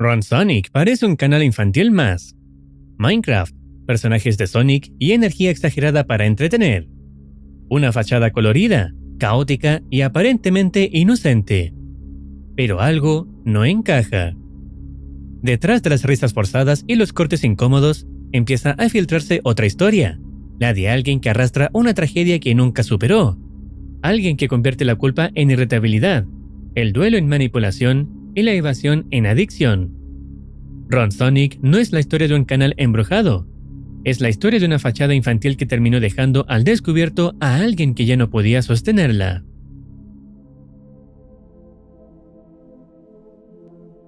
Ron Sonic parece un canal infantil más. Minecraft, personajes de Sonic y energía exagerada para entretener. Una fachada colorida, caótica y aparentemente inocente. Pero algo no encaja. Detrás de las risas forzadas y los cortes incómodos, empieza a filtrarse otra historia, la de alguien que arrastra una tragedia que nunca superó. Alguien que convierte la culpa en irritabilidad, el duelo en manipulación y la evasión en adicción. Ron Sonic no es la historia de un canal embrujado. Es la historia de una fachada infantil que terminó dejando al descubierto a alguien que ya no podía sostenerla.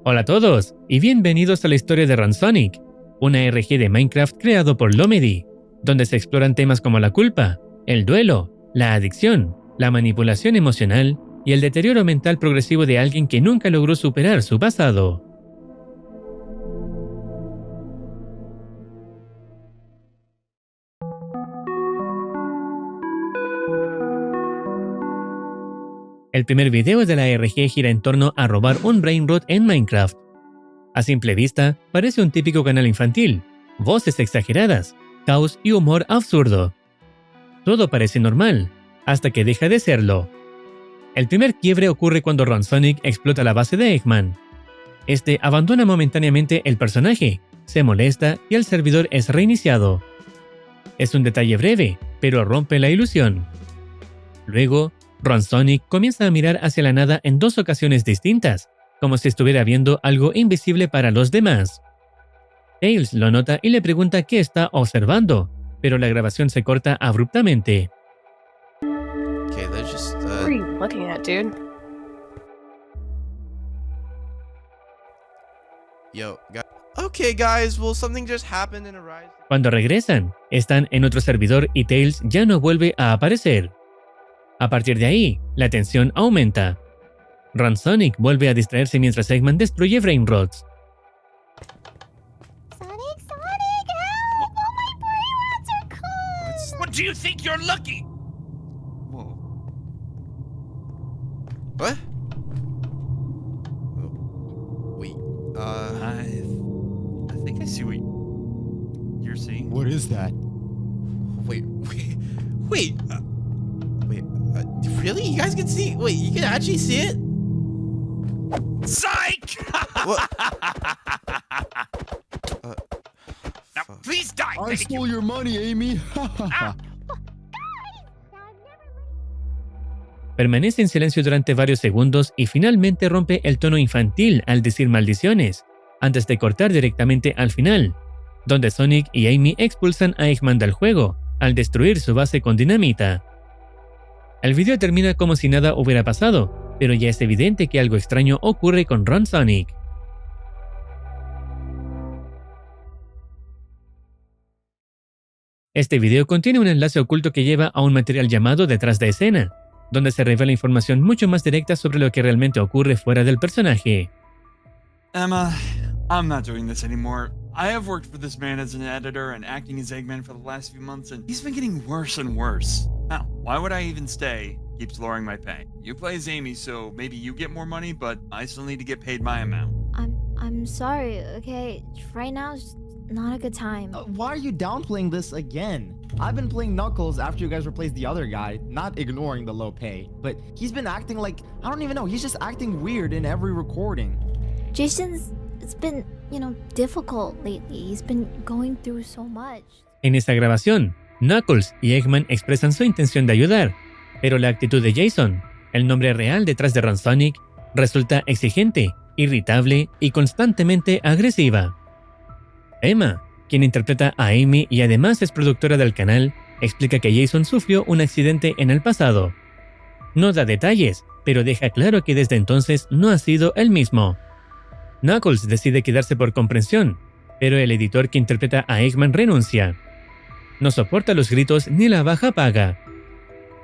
Hola a todos y bienvenidos a la historia de Ron Sonic, una RPG de Minecraft creado por Lomedy, donde se exploran temas como la culpa, el duelo, la adicción, la manipulación emocional y el deterioro mental progresivo de alguien que nunca logró superar su pasado. El primer video de la RPG gira en torno a robar un brain rot en Minecraft. A simple vista, parece un típico canal infantil, voces exageradas, caos y humor absurdo. Todo parece normal, hasta que deja de serlo. El primer quiebre ocurre cuando Ron Sonic explota la base de Eggman. Este abandona momentáneamente el personaje, se molesta y el servidor es reiniciado. Es un detalle breve, pero rompe la ilusión. Luego, Ron Sonic comienza a mirar hacia la nada en dos ocasiones distintas, como si estuviera viendo algo invisible para los demás. Tails lo nota y le pregunta qué está observando, pero la grabación se corta abruptamente. Okay, let's just, What are you looking at, dude? Okay, guys, well, something just happened in Arise. Cuando regresan, están en otro servidor y Tails ya no vuelve a aparecer. A partir de ahí, la tensión aumenta. Ron Sonic vuelve a distraerse mientras Eggman destruye brain rots. Sonic, help! All my brain rots are cold! What do you think you're lucky? Whoa. What? Wait, I think I see what you're seeing. What is that? wait, really? You guys can see? Wait, you can actually see it? Psych! What? Now, please die! I Thank stole you. your money, Amy. Permanece en silencio durante varios segundos y finalmente rompe el tono infantil al decir maldiciones, antes de cortar directamente al final, donde Sonic y Amy expulsan a Eggman del juego, al destruir su base con dinamita. El video termina como si nada hubiera pasado, pero ya es evidente que algo extraño ocurre con Ron Sonic. Este video contiene un enlace oculto que lleva a un material llamado Detrás de Escena, donde se revela información mucho más directa sobre lo que realmente ocurre fuera del personaje. Emma, I'm not doing this anymore. I have worked for this man as an editor and acting as Eggman for the last few months, and he's been getting worse and worse. Now, why would I even stay? Keeps lowering my pay. You play as Amy, so maybe you get more money, but I still need to get paid my amount. I'm sorry, okay? Right now is not a good time. Why are you downplaying this again? I've been playing Knuckles after you guys replaced the other guy, not ignoring the low pay. But he's been acting like, I don't even know, he's just acting weird in every recording. It's been, difficult lately. He's been going through so much. En esta grabación, Knuckles y Eggman expresan su intención de ayudar, pero la actitud de Jason, el nombre real detrás de Ron Sonic, resulta exigente, irritable y constantemente agresiva. Emma, quien interpreta a Amy y además es productora del canal, explica que Jason sufrió un accidente en el pasado. No da detalles, pero deja claro que desde entonces no ha sido el mismo. Knuckles decide quedarse por comprensión, pero el editor que interpreta a Eggman renuncia. No soporta los gritos ni la baja paga.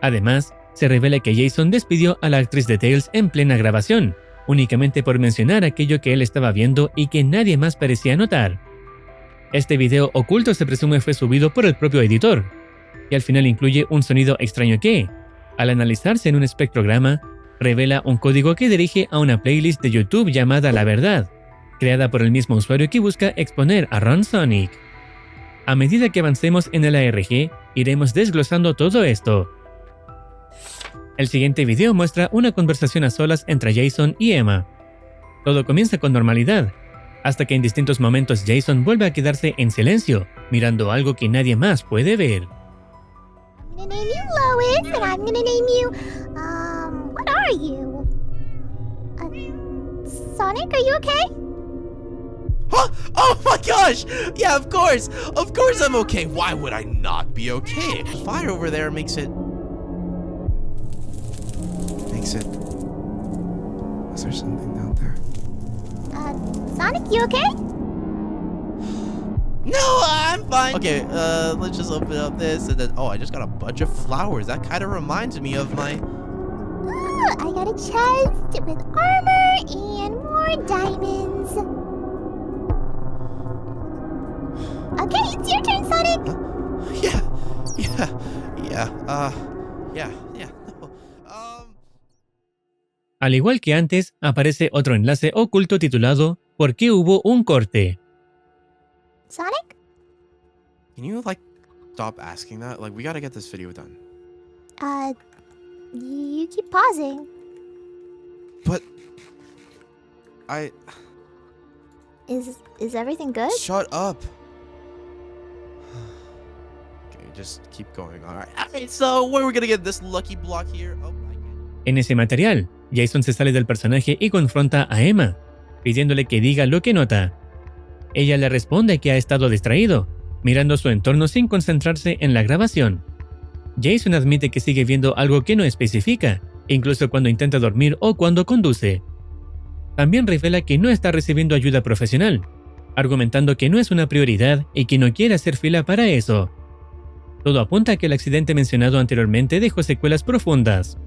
Además, se revela que Jason despidió a la actriz de Tails en plena grabación, únicamente por mencionar aquello que él estaba viendo y que nadie más parecía notar. Este video oculto se presume fue subido por el propio editor, y al final incluye un sonido extraño que, al analizarse en un espectrograma, revela un código que dirige a una playlist de YouTube llamada La Verdad, creada por el mismo usuario que busca exponer a Ron Sonic. A medida que avancemos en el ARG, iremos desglosando todo esto. El siguiente video muestra una conversación a solas entre Jason y Emma. Todo comienza con normalidad, hasta que en distintos momentos Jason vuelve a quedarse en silencio, mirando algo que nadie más puede ver. I'm gonna name you Lois, and I'm gonna name you, what are you? Sonic, are you okay? Huh? Oh my gosh! Yeah, of course! Of course I'm okay! Why would I not be okay? The fire over there makes it... Was there something down there? Sonic, you okay? No, I'm fine! Okay, let's just open up this and then... Oh, I just got a bunch of flowers. That kind of reminds me of my... Ooh, I got a chest with armor and more diamonds. Okay, it's your turn, Sonic. Yeah. No. Al igual que antes, aparece otro enlace oculto titulado ¿Por qué hubo un corte? Sonic? Can you, like, stop asking that? Like, we gotta get this video done. You keep pausing. But... Is everything good? Shut up. Okay, just keep going. Alright, so where are we gonna get this lucky block here? Oh, I get it. En ese material, Jason se sale del personaje y confronta a Emma, pidiéndole que diga lo que nota. Ella le responde que ha estado distraído, mirando su entorno sin concentrarse en la grabación. Jason admite que sigue viendo algo que no especifica, incluso cuando intenta dormir o cuando conduce. También revela que no está recibiendo ayuda profesional, argumentando que no es una prioridad y que no quiere hacer fila para eso. Todo apunta a que el accidente mencionado anteriormente dejó secuelas profundas.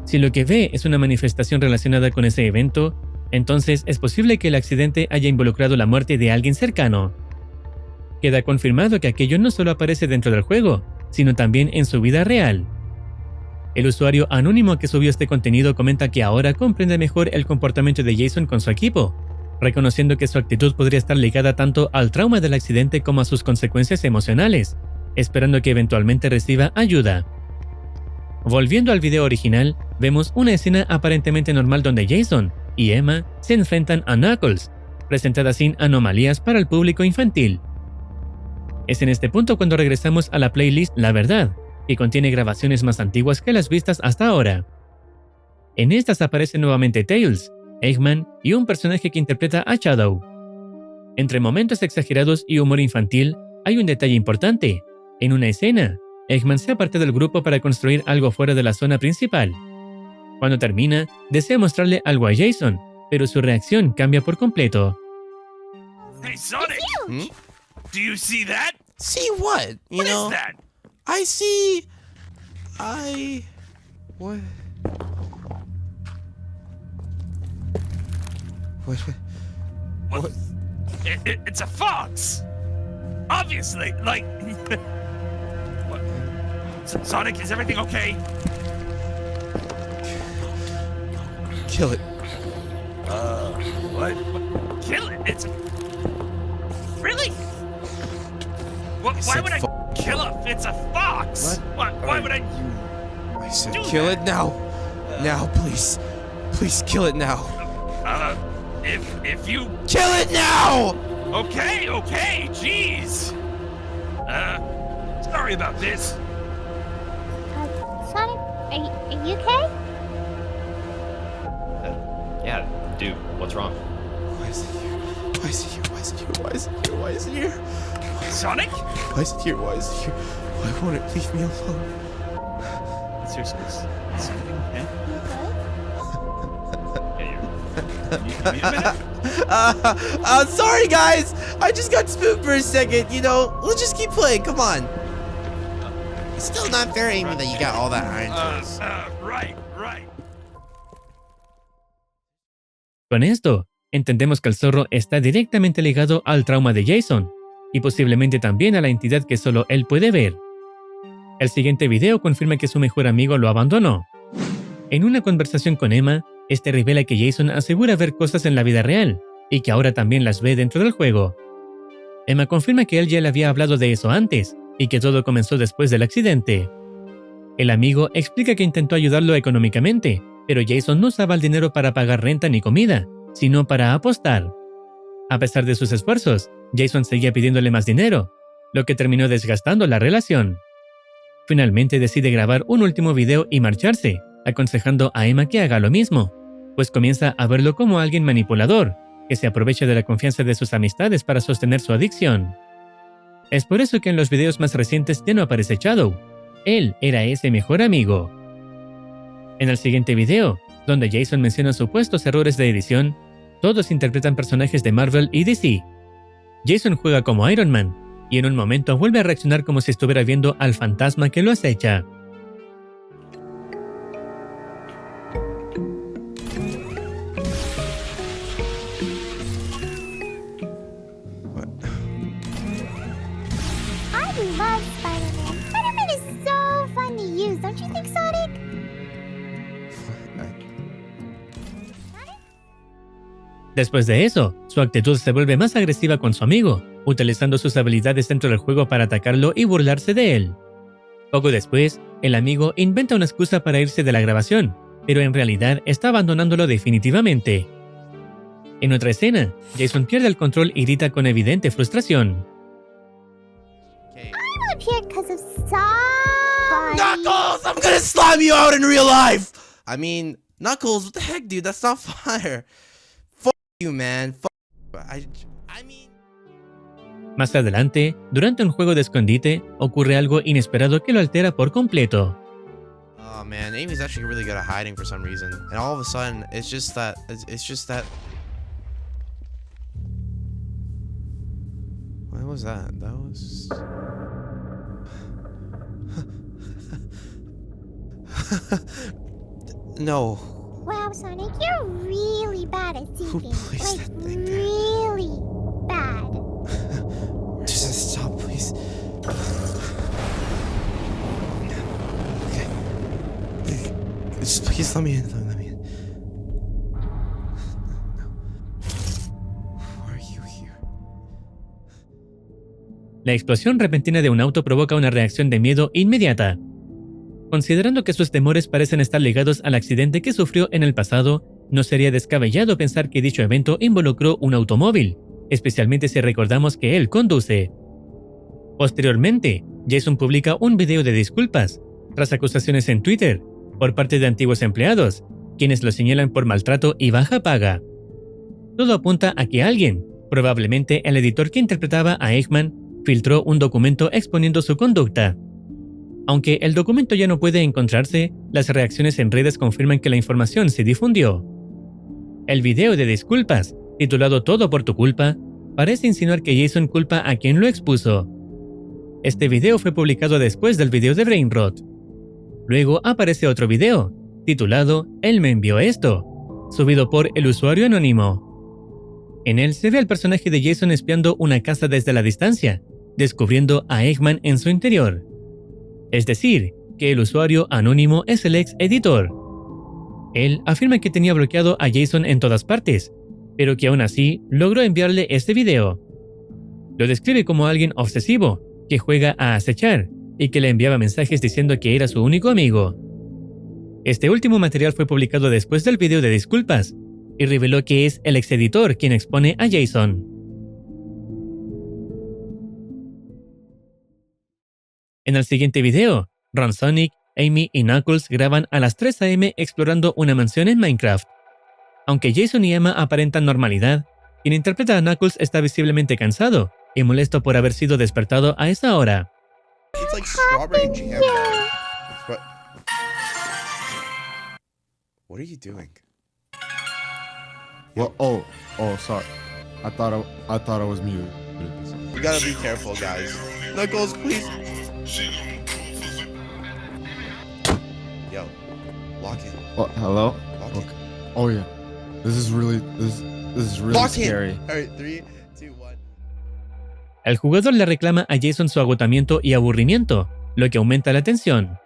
Si lo que ve es una manifestación relacionada con ese evento, entonces es posible que el accidente haya involucrado la muerte de alguien cercano. Queda confirmado que aquello no solo aparece dentro del juego, sino también en su vida real. El usuario anónimo que subió este contenido comenta que ahora comprende mejor el comportamiento de Jason con su equipo, reconociendo que su actitud podría estar ligada tanto al trauma del accidente como a sus consecuencias emocionales, esperando que eventualmente reciba ayuda. Volviendo al video original, vemos una escena aparentemente normal donde Jason y Emma se enfrentan a Knuckles, presentada sin anomalías para el público infantil. Es en este punto cuando regresamos a la playlist La Verdad, que contiene grabaciones más antiguas que las vistas hasta ahora. En estas aparece nuevamente Tails, Eggman y un personaje que interpreta a Shadow. Entre momentos exagerados y humor infantil, hay un detalle importante. En una escena, Eggman se aparta del grupo para construir algo fuera de la zona principal. Cuando termina, desea mostrarle algo a Jason, pero su reacción cambia por completo. Hey, Sonic! Hmm? Do you see that? See what? You What know, is that? I see... What? What? It's a fox! Obviously, like... What? Sonic, is everything okay? Kill it. What? Kill it? It's... Really? What, why said would I kill it? It's a fox! What? Why would I... I said Do kill that. it now. Now, please. Please kill it now. If you... Kill it now! Okay, jeez! Sorry about this. Sonic, are you okay? Yeah, dude, what's wrong? Why is it here? Why is it here? Why is it here? Why is it here? Why is it here? Sonic? Why is it here? Why is it here? Why won't it leave me alone? Seriously, is everything okay? Yeah, you need a minute? Sorry guys! I just got spooked for a second, you know? Let's just keep playing, come on. It's still not fair, Amy, that you got all that iron tools. Right. Con esto, entendemos que el zorro está directamente ligado al trauma de Jason, y posiblemente también a la entidad que solo él puede ver. El siguiente video confirma que su mejor amigo lo abandonó. En una conversación con Emma, este revela que Jason asegura ver cosas en la vida real, y que ahora también las ve dentro del juego. Emma confirma que él ya le había hablado de eso antes y que todo comenzó después del accidente. El amigo explica que intentó ayudarlo económicamente, pero Jason no usaba el dinero para pagar renta ni comida, sino para apostar. A pesar de sus esfuerzos, Jason seguía pidiéndole más dinero, lo que terminó desgastando la relación. Finalmente decide grabar un último video y marcharse, aconsejando a Emma que haga lo mismo, pues comienza a verlo como alguien manipulador, que se aprovecha de la confianza de sus amistades para sostener su adicción. Es por eso que en los videos más recientes ya no aparece Shadow. Él era ese mejor amigo. En el siguiente video, donde Jason menciona supuestos errores de edición, todos interpretan personajes de Marvel y DC. Jason juega como Iron Man, y en un momento vuelve a reaccionar como si estuviera viendo al fantasma que lo acecha. I love Spider-Man. Spider-Man is so fun to use, don't you think, Sonic? Después de eso, su actitud se vuelve más agresiva con su amigo, utilizando sus habilidades dentro del juego para atacarlo y burlarse de él. Poco después, el amigo inventa una excusa para irse de la grabación, pero en realidad está abandonándolo definitivamente. En otra escena, Jason pierde el control y grita con evidente frustración. Okay. I'm up here because of somebody. Knuckles, I'm gonna slime you out in real life! I mean, Knuckles, what the heck, dude? That's not fire. Fuck you, man. Fuck. I mean... Más adelante, durante un juego de escondite, ocurre algo inesperado que lo altera por completo. Oh man, Amy's actually really good at hiding for some reason. And all of a sudden, it's just that... What was that? That was... No. Wow, Sonic, you're really bad at Who seeking. placed Like, that thing there? really bad. Just stop, please. Okay. Just please let me in. Let me in. No. Why are you here? La explosión repentina de un auto provoca una reacción de miedo inmediata. Considerando que sus temores parecen estar ligados al accidente que sufrió en el pasado, no sería descabellado pensar que dicho evento involucró un automóvil, especialmente si recordamos que él conduce. Posteriormente, Jason publica un video de disculpas, tras acusaciones en Twitter, por parte de antiguos empleados, quienes lo señalan por maltrato y baja paga. Todo apunta a que alguien, probablemente el editor que interpretaba a Eggman, filtró un documento exponiendo su conducta. Aunque el documento ya no puede encontrarse, las reacciones en redes confirman que la información se difundió. El video de disculpas, titulado Todo por tu culpa, parece insinuar que Jason culpa a quien lo expuso. Este video fue publicado después del video de Brainrot. Luego aparece otro video, titulado Él me envió esto, subido por el usuario anónimo. En él se ve al personaje de Jason espiando una casa desde la distancia, descubriendo a Eggman en su interior. Es decir, que el usuario anónimo es el ex editor. Él afirma que tenía bloqueado a Jason en todas partes, pero que aún así logró enviarle este video. Lo describe como alguien obsesivo, que juega a acechar y que le enviaba mensajes diciendo que era su único amigo. Este último material fue publicado después del video de disculpas y reveló que es el ex editor quien expone a Jason. En el siguiente video, Ron Sonic, Amy y Knuckles graban a las 3 AM explorando una mansión en Minecraft. Aunque Jason y Emma aparentan normalidad, quien interpreta a Knuckles está visiblemente cansado y molesto por haber sido despertado a esa hora. It's like strawberry jam. What are you doing? Well, oh, sorry. I thought I was muted. We gotta be careful, guys. Knuckles, please. Yo, lock in. Oh, hello? Lock in. Okay. Oh yeah. This is really Lock scary. in. All right, 3, 2, 1. El jugador le reclama a Jason su agotamiento y aburrimiento, lo que aumenta la tensión.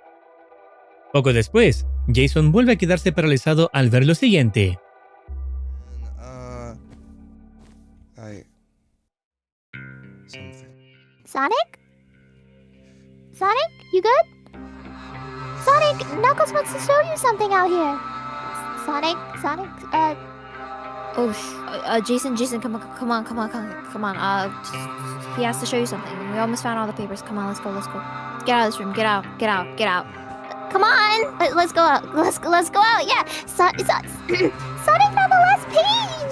Poco después, Jason vuelve a quedarse paralizado al ver lo siguiente. Something. Sonic? Sonic, you good? Sonic, Knuckles wants to show you something out here. Sonic, Jason, come on. He has to show you something. We almost found all the papers. Come on, let's go. Get out of this room. Get out. come on. Let's go out. Let's go out. Yeah. Sonic found the last page.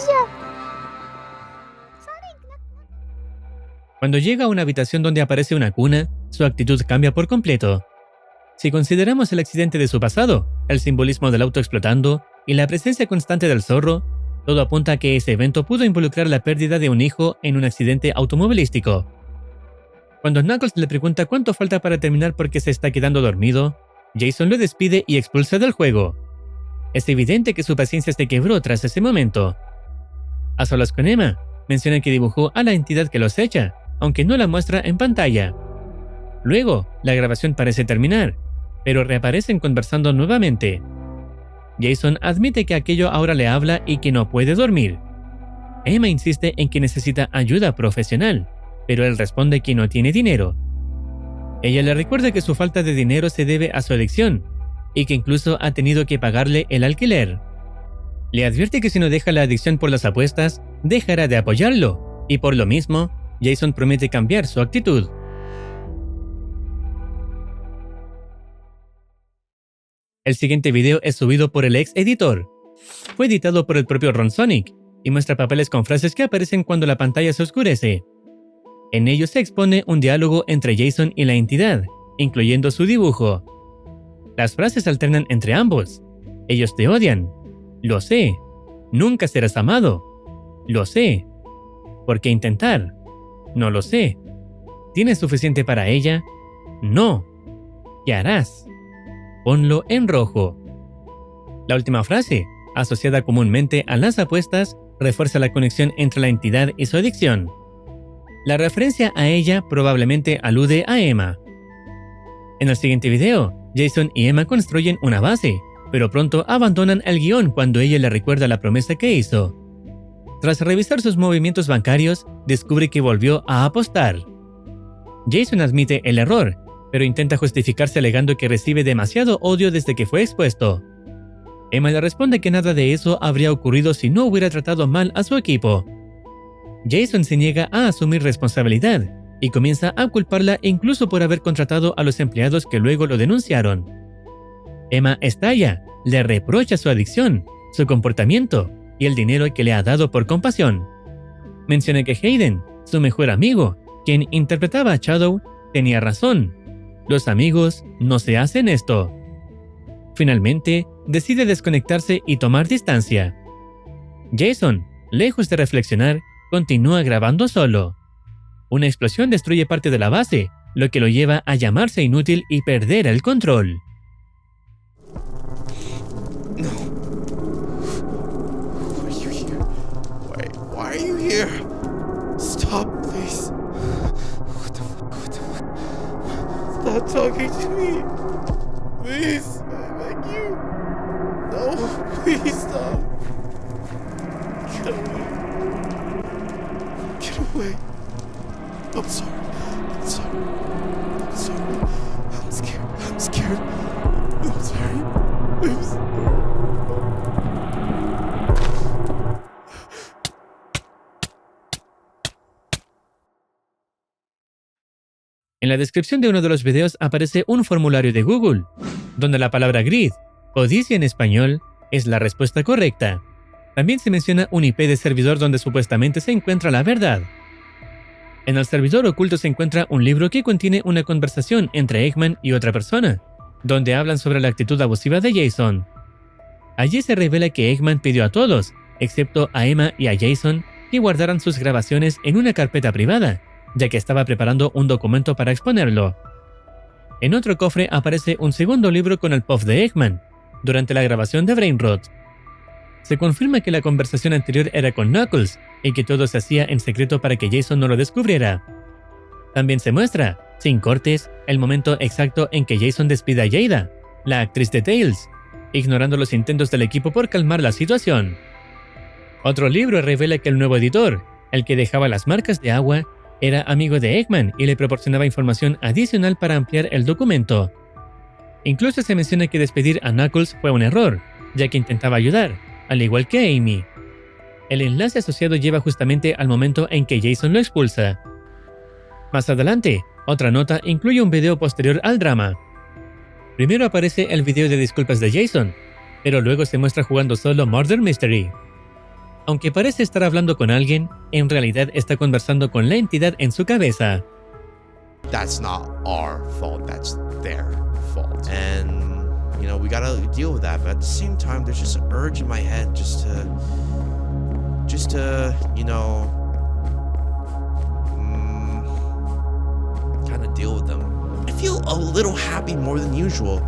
Sonic. Cuando llega a una habitación donde aparece una cuna, su actitud cambia por completo. Si consideramos el accidente de su pasado, el simbolismo del auto explotando y la presencia constante del zorro, todo apunta a que ese evento pudo involucrar la pérdida de un hijo en un accidente automovilístico. Cuando Knuckles le pregunta cuánto falta para terminar porque se está quedando dormido, Jason lo despide y expulsa del juego. Es evidente que su paciencia se quebró tras ese momento. A solas con Emma, menciona que dibujó a la entidad que los echa, aunque no la muestra en pantalla. Luego, la grabación parece terminar, pero reaparecen conversando nuevamente. Jason admite que aquello ahora le habla y que no puede dormir. Emma insiste en que necesita ayuda profesional, pero él responde que no tiene dinero. Ella le recuerda que su falta de dinero se debe a su adicción y que incluso ha tenido que pagarle el alquiler. Le advierte que si no deja la adicción por las apuestas, dejará de apoyarlo, y por lo mismo, Jason promete cambiar su actitud. El siguiente video es subido por el ex editor. Fue editado por el propio Ron Sonic y muestra papeles con frases que aparecen cuando la pantalla se oscurece. En ellos se expone un diálogo entre Jason y la entidad, incluyendo su dibujo. Las frases alternan entre ambos. Ellos te odian. Lo sé. Nunca serás amado. Lo sé. ¿Por qué intentar? No lo sé. ¿Tienes suficiente para ella? No. ¿Qué harás? Ponlo en rojo. La última frase, asociada comúnmente a las apuestas, refuerza la conexión entre la entidad y su adicción. La referencia a ella probablemente alude a Emma. En el siguiente video, Jason y Emma construyen una base, pero pronto abandonan el guión cuando ella le recuerda la promesa que hizo. Tras revisar sus movimientos bancarios, descubre que volvió a apostar. Jason admite el error, pero intenta justificarse alegando que recibe demasiado odio desde que fue expuesto. Emma le responde que nada de eso habría ocurrido si no hubiera tratado mal a su equipo. Jason se niega a asumir responsabilidad y comienza a culparla incluso por haber contratado a los empleados que luego lo denunciaron. Emma estalla, le reprocha su adicción, su comportamiento y el dinero que le ha dado por compasión. Menciona que Hayden, su mejor amigo, quien interpretaba a Shadow, tenía razón. Los amigos no se hacen esto. Finalmente, decide desconectarse y tomar distancia. Jason, lejos de reflexionar, continúa grabando solo. Una explosión destruye parte de la base, lo que lo lleva a llamarse inútil y perder el control. No. Why are you here? Why are you here? Stop, please. What the fuck? Stop talking to me. Please, I beg you. No, please stop. Get away. Get away. I'm sorry. I'm sorry. I'm sorry. I'm scared. I'm scared. I'm sorry. I'm sorry. En la descripción de uno de los videos aparece un formulario de Google, donde la palabra greed, codicia en español, es la respuesta correcta. También se menciona un IP de servidor donde supuestamente se encuentra la verdad. En el servidor oculto se encuentra un libro que contiene una conversación entre Eggman y otra persona, donde hablan sobre la actitud abusiva de Jason. Allí se revela que Eggman pidió a todos, excepto a Emma y a Jason, que guardaran sus grabaciones en una carpeta privada, ya que estaba preparando un documento para exponerlo. En otro cofre aparece un segundo libro con el puff de Eggman, durante la grabación de Brain Rot. Se confirma que la conversación anterior era con Knuckles y que todo se hacía en secreto para que Jason no lo descubriera. También se muestra, sin cortes, el momento exacto en que Jason despide a Jada, la actriz de Tails, ignorando los intentos del equipo por calmar la situación. Otro libro revela que el nuevo editor, el que dejaba las marcas de agua, era amigo de Eggman y le proporcionaba información adicional para ampliar el documento. Incluso se menciona que despedir a Knuckles fue un error, ya que intentaba ayudar, al igual que Amy. El enlace asociado lleva justamente al momento en que Jason lo expulsa. Más adelante, otra nota incluye un video posterior al drama. Primero aparece el video de disculpas de Jason, pero luego se muestra jugando solo Murder Mystery. Aunque parece estar hablando con alguien, en realidad está conversando con la entidad en su cabeza. That's not our fault, that's their fault. And, you know, we gotta deal with that. But at the same time, there's just an urge in my head just to, you know, kind of deal with them. I feel a little happy more than usual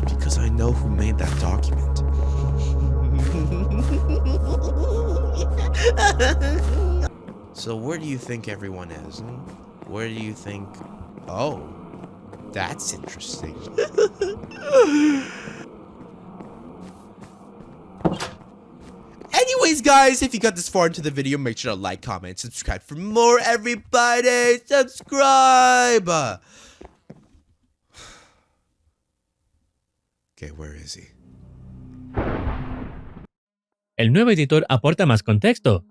because I know who made that document. So where do you think everyone is? Where do you think... Oh, that's interesting. Anyways, guys, if you got this far into the video, make sure to like, comment, subscribe for more, everybody. Subscribe. Okay, where is he? El nuevo editor aporta más contexto.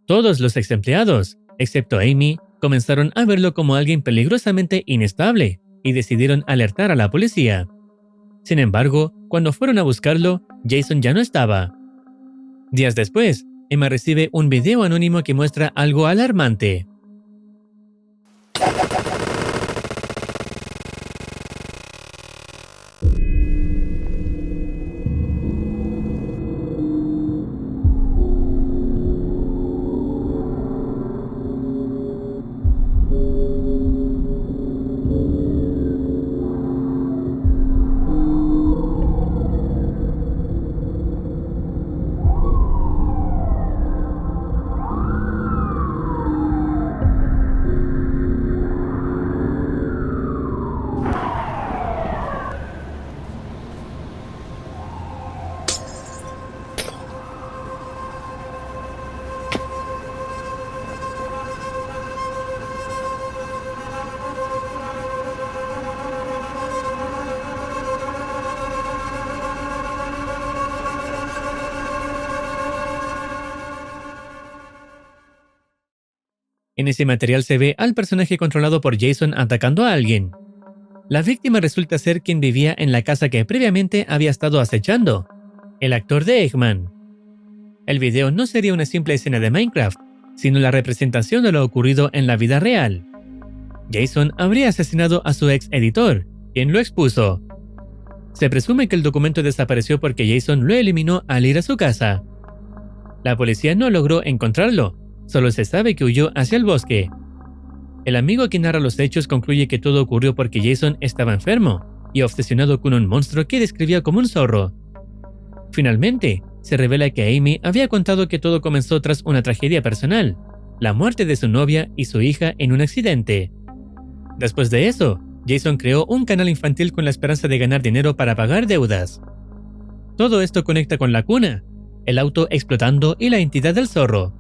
Todos los ex empleados, excepto Amy, comenzaron a verlo como alguien peligrosamente inestable y decidieron alertar a la policía. Sin embargo, cuando fueron a buscarlo, Jason ya no estaba. Días después, Emma recibe un video anónimo que muestra algo alarmante. En ese material se ve al personaje controlado por Jason atacando a alguien. La víctima resulta ser quien vivía en la casa que previamente había estado acechando, el actor de Eggman. El video no sería una simple escena de Minecraft, sino la representación de lo ocurrido en la vida real. Jason habría asesinado a su ex editor, quien lo expuso. Se presume que el documento desapareció porque Jason lo eliminó al ir a su casa. La policía no logró encontrarlo. Solo se sabe que huyó hacia el bosque. El amigo que narra los hechos concluye que todo ocurrió porque Jason estaba enfermo y obsesionado con un monstruo que describía como un zorro. Finalmente, se revela que Amy había contado que todo comenzó tras una tragedia personal, la muerte de su novia y su hija en un accidente. Después de eso, Jason creó un canal infantil con la esperanza de ganar dinero para pagar deudas. Todo esto conecta con la cuna, el auto explotando y la entidad del zorro.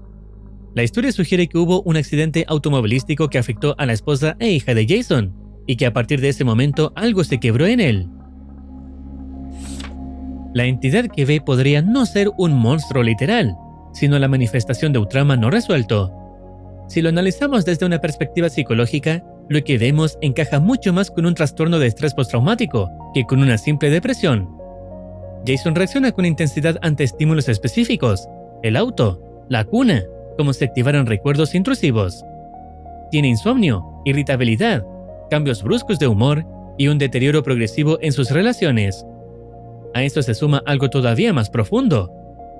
La historia sugiere que hubo un accidente automovilístico que afectó a la esposa e hija de Jason, y que a partir de ese momento algo se quebró en él. La entidad que ve podría no ser un monstruo literal, sino la manifestación de un trauma no resuelto. Si lo analizamos desde una perspectiva psicológica, lo que vemos encaja mucho más con un trastorno de estrés postraumático que con una simple depresión. Jason reacciona con intensidad ante estímulos específicos, el auto, la cuna, como si activaran recuerdos intrusivos. Tiene insomnio, irritabilidad, cambios bruscos de humor y un deterioro progresivo en sus relaciones. A eso se suma algo todavía más profundo,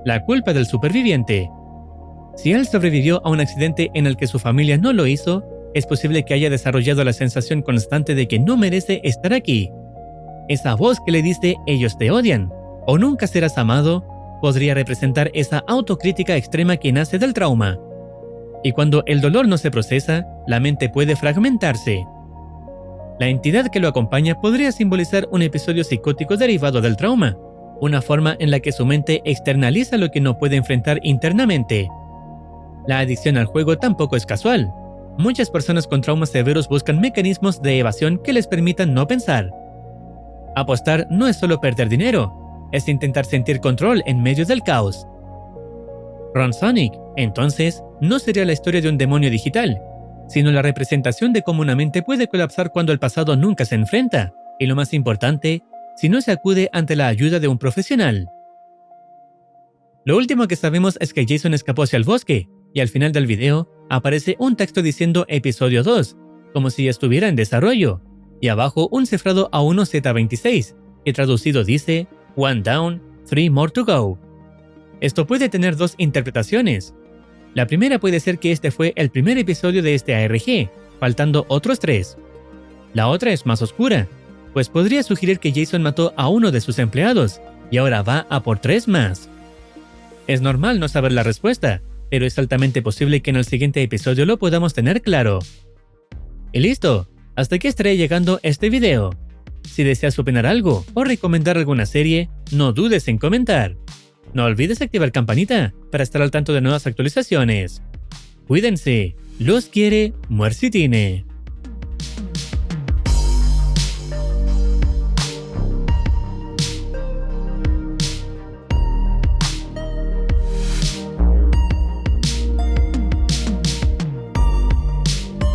la culpa del superviviente. Si él sobrevivió a un accidente en el que su familia no lo hizo, es posible que haya desarrollado la sensación constante de que no merece estar aquí. Esa voz que le dice "ellos te odian" o "nunca serás amado" podría representar esa autocrítica extrema que nace del trauma. Y cuando el dolor no se procesa, la mente puede fragmentarse. La entidad que lo acompaña podría simbolizar un episodio psicótico derivado del trauma, una forma en la que su mente externaliza lo que no puede enfrentar internamente. La adicción al juego tampoco es casual. Muchas personas con traumas severos buscan mecanismos de evasión que les permitan no pensar. Apostar no es solo perder dinero, es intentar sentir control en medio del caos. Ron Sonic, entonces, no sería la historia de un demonio digital, sino la representación de cómo una mente puede colapsar cuando el pasado nunca se enfrenta, y lo más importante, si no se acude ante la ayuda de un profesional. Lo último que sabemos es que Jason escapó hacia el bosque, y al final del video aparece un texto diciendo Episodio 2, como si estuviera en desarrollo, y abajo un cifrado A1Z26, que traducido dice One down, 3 more to go. Esto puede tener dos interpretaciones. La primera puede ser que este fue el primer episodio de este ARG, faltando otros 3. La otra es más oscura, pues podría sugerir que Jason mató a uno de sus empleados, y ahora va a por 3 más. Es normal no saber la respuesta, pero es altamente posible que en el siguiente episodio lo podamos tener claro. Y listo, hasta aquí estaré llegando este video. Si deseas opinar algo o recomendar alguna serie, no dudes en comentar. No olvides activar campanita para estar al tanto de nuevas actualizaciones. Cuídense, los quiere Muercitine.